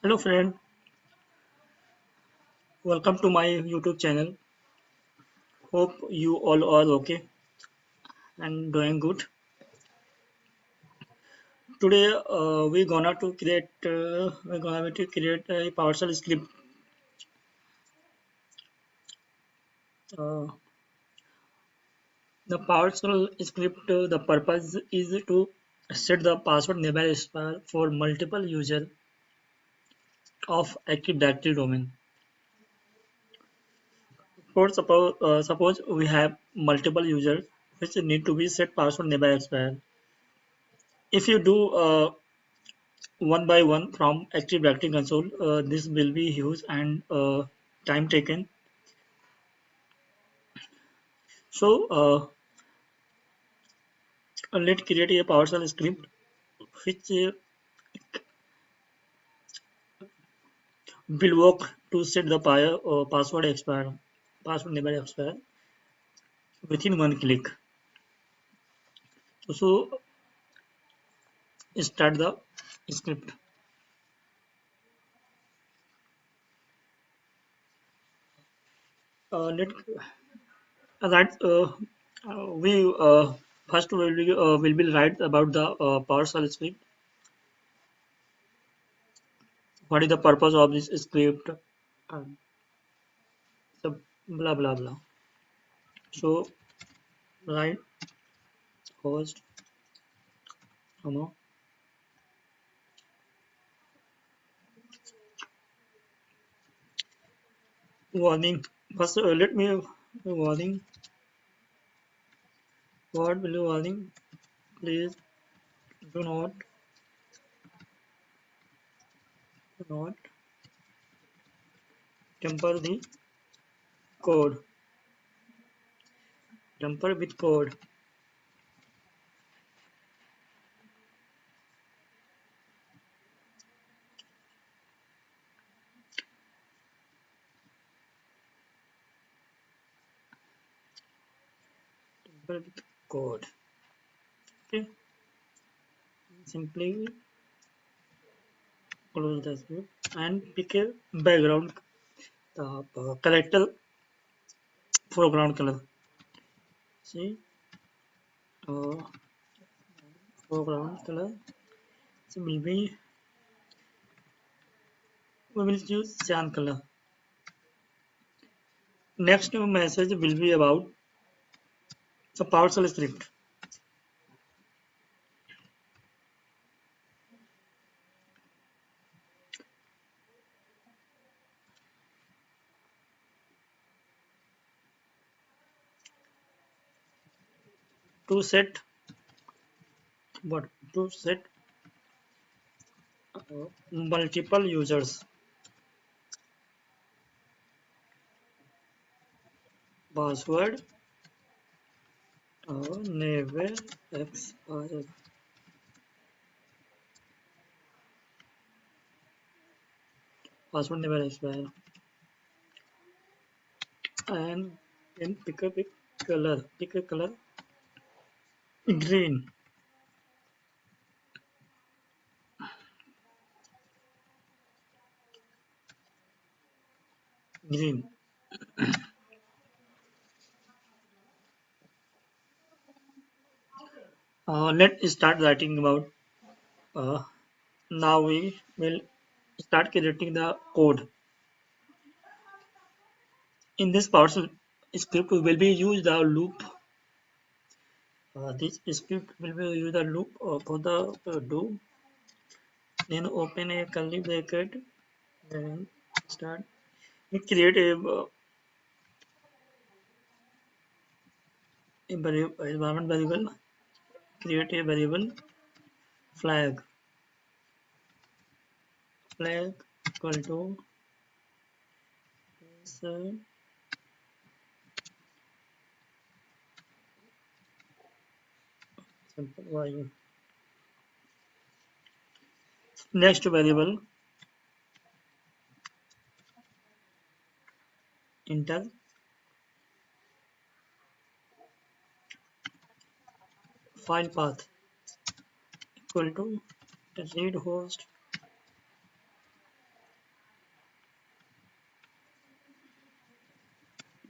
Hello friend, welcome to my YouTube channel. Hope you all are okay and doing good. Today we're gonna to create a PowerShell script. Uh, the PowerShell script the purpose is to set the password nearby expire for multiple users of Active Directory domain. Suppose we have multiple users which need to be set password nearby expire. If you do one by one from Active Directory console. This will be huge and time taken. So let's create a PowerShell script which will work to set the password never expire within one click. So start the script. Let that we first will be write about the PowerShell script. What is the purpose of this script? Um, so blah blah blah. So write host no warning. First, let me warning. What will you warning? Please do not temper the code. Temper with code. Temper with code. Okay. Simply close the script and pick a background. The character foreground color. See, uh, foreground color. So we will choose cyan color. Next message will be about the PowerShell script. To set what? To set multiple users password never expire. Password never expire. And then pick up a color. Pick a color green. Green. Let's start writing about. Uh, Now we will start creating the code. In this PowerShell script, we will be use the loop. This script will be use the loop for the do. Then open a curly bracket. Then start. We create a environment variable. Create a variable flag. Flag equal to is, simple value. Next variable enter file path equal to read host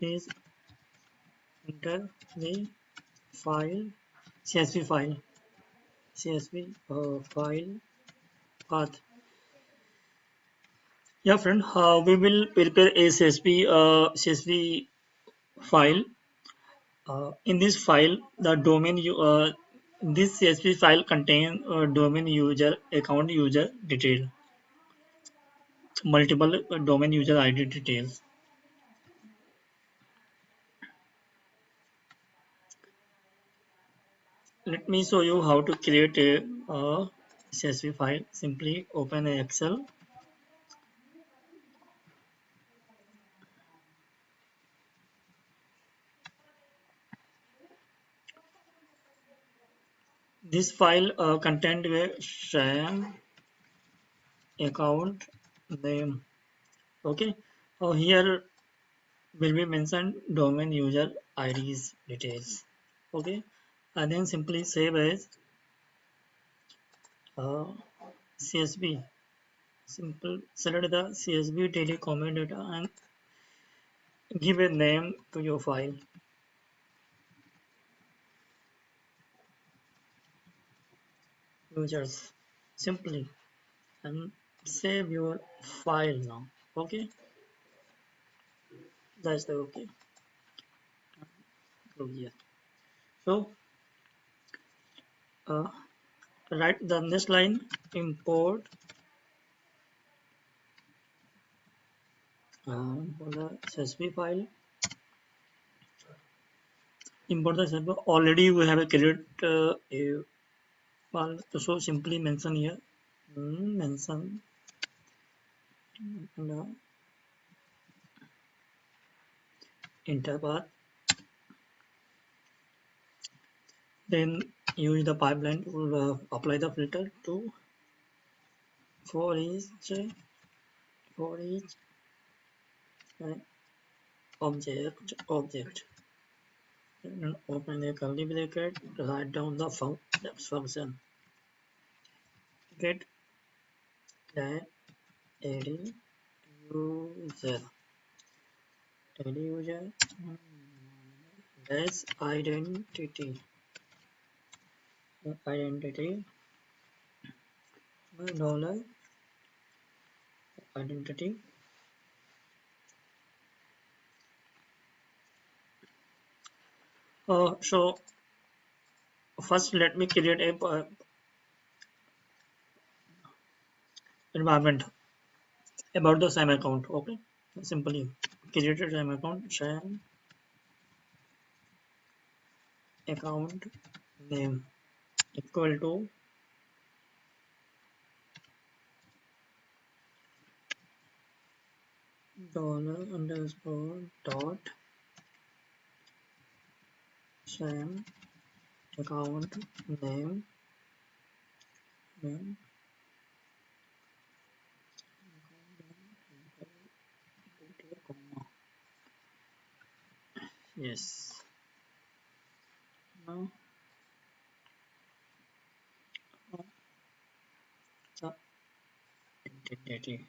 is enter the file CSV file file path. Yeah, friend, we will prepare a CSV file. In this file, the domain this CSV file contain domain user account user detail, multiple domain user ID details. Let me show you how to create a CSV file. Simply open a Excel. This file contained a share account name. Okay. Here will be mentioned domain user IDs details. Okay. And then simply save as uh, CSV. Simple select the CSV daily comment data and give a name to your file. Users. Simply and save your file now. Okay. That's the okay. So yeah. So uh, write the next line import for the CSV file. Import the server. Already we have a create a file. So simply mention here. Mention and enter path. Then use the pipeline to apply the filter to for each for each uh, object. And open a curly bracket. Write down the function. Get that ad user user that's identity dollar identity. So first let me create a environment about the same account. Okay, simply create a same account. Same account name equal to dollar underscore dot same account name name comma. Yes. Now the identity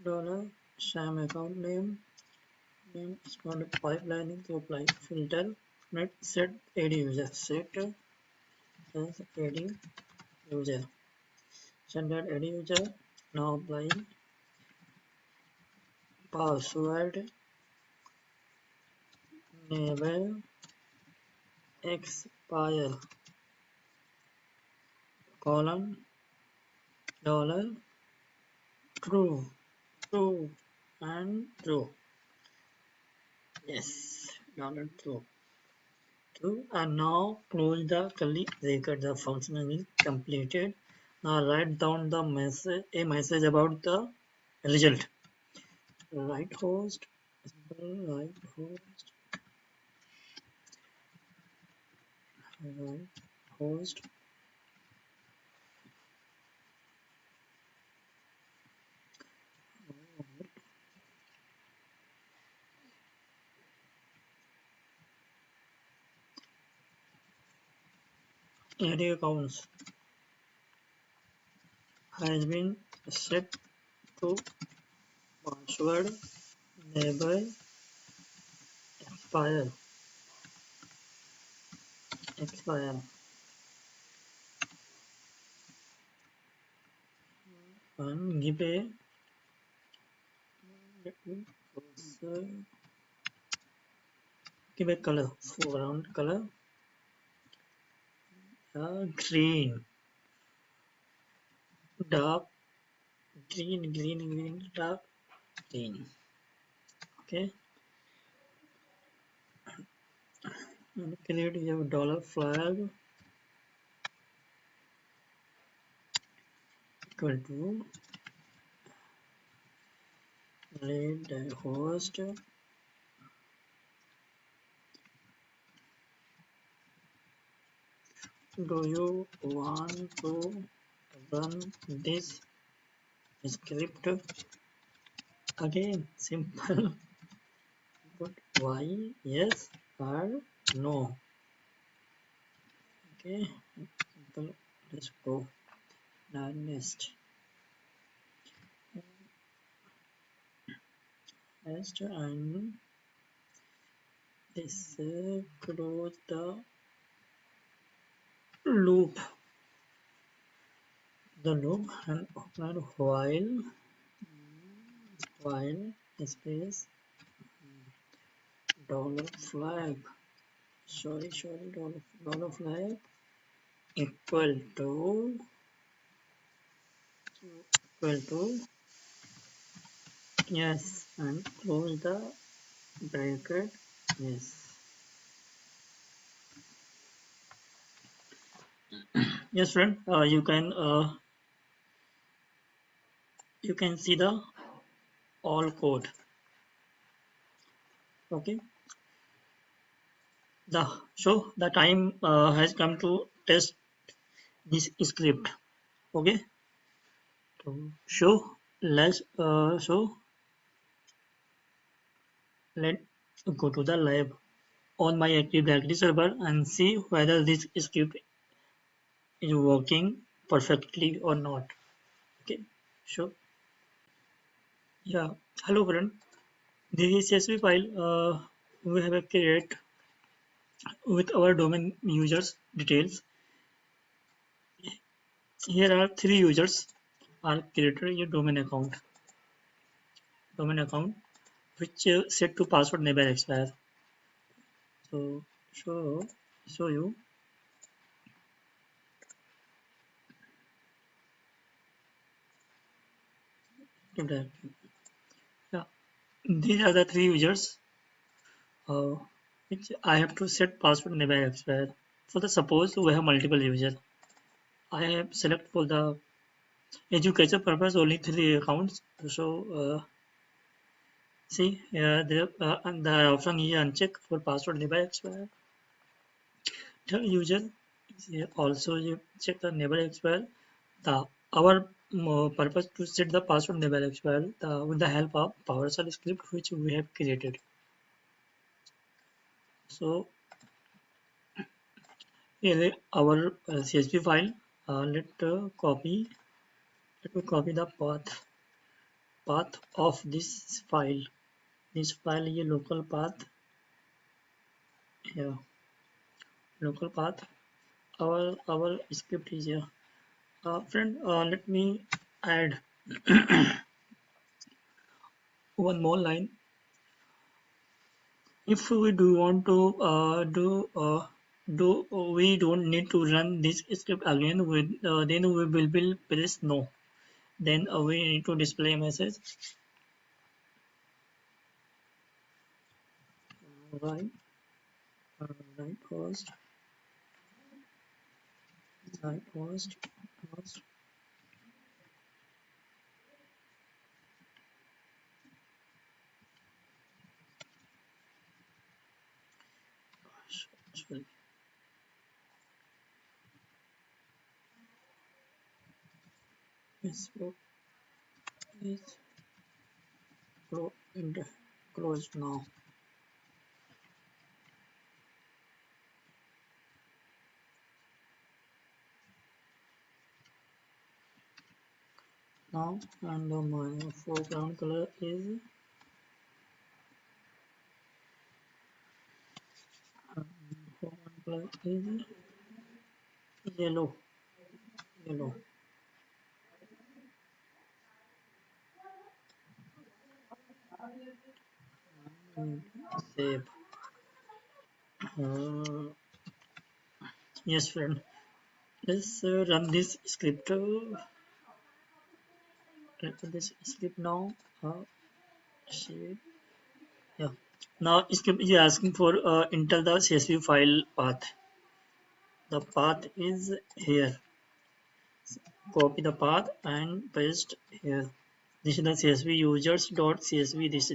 dollar same account name is called pipelining to apply filter. Let set ad user set as ad user set that ad user. Now apply password never expire colon dollar true true and true. Yes, dollar true. And now close the curly bracket. The function is completed. Now write down the message a message about the result. Right host right host right host area accounts has been set to password never expire. And give a color, foreground color, green, dark green, dark green. Okay, and create your dollar flag equal to let the host. Do you want to run this script again? Simple. But why? Yes or no? Okay, simple. Let's go. Now next. Next, and this close the loop. The loop and open while space dollar flag. Sorry, dollar flag equal to equal to yes, and close the bracket. Yes, yes, friend. You can see the all code. Okay. The time has come to test this script. Okay. So let's let go to the lab on my Active Directory server and see whether this script is working perfectly or not. Okay. So yeah. Hello friend. This is CSV file we have a create with our domain users details. Here are three users are created your domain account which set to password never expire. So show show you that yeah, these are the three users uh, which I have to set password never expire. For the suppose we have multiple users, I have select for the education purpose only three accounts. So see there and the option is uncheck for password never expire. The user also you check the never expire. The our purpose to set the password never expire with the help of PowerShell script which we have created. So here our CSV file. Let me copy the path of this file. This file is a local path. Here, local path. Our script is here. Friend, let me add one more line. If we do want to do we don't need to run this script again with then we will press no. Then we need to display a message. Right, right host, right host. Sorry, Facebook is and closed now. now, and my foreground color is foreground color is yellow. Yellow. Save. Uh, yes, friend. Let's run this script. Run this script now. Shit. Yeah. Now script is asking for enter the CSV file path. The path is here. Copy the path and paste here. This is the CSV users.csv. This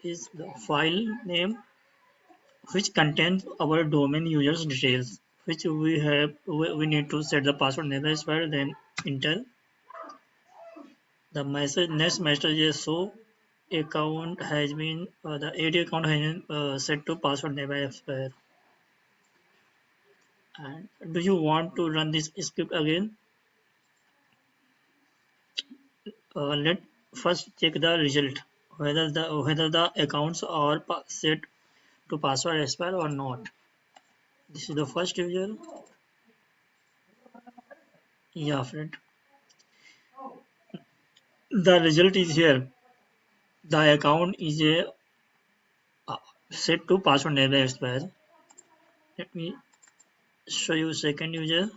is the file name which contains our domain users details, which we need to set the password name as well. Then enter the message. Next message is so account has been the AD account has been set to password never expire. And do you want to run this script again? Let first check the result whether the accounts are set to password expire or not. This is the first user. Yeah, friend. The result is here. The account is uh, set to password never expire. Let me show you second user.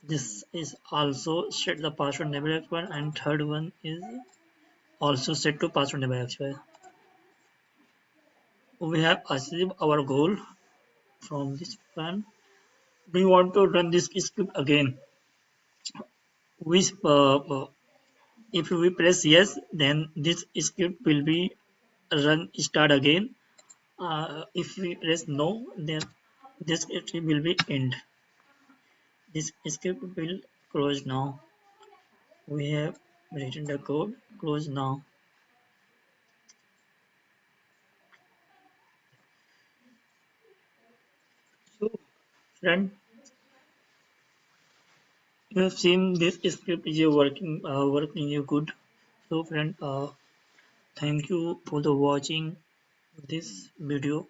This is also set the password never expire, and third one is also set to password never expire. We have achieved our goal from this plan. Do you want to run this script again? We, if we press yes, then this script will be run start again. If we press no, then this script will be end. This script will close now. We have written the code. Close now. So, friend, you have seen this script is working good. So, friend, thank you for the watching this video.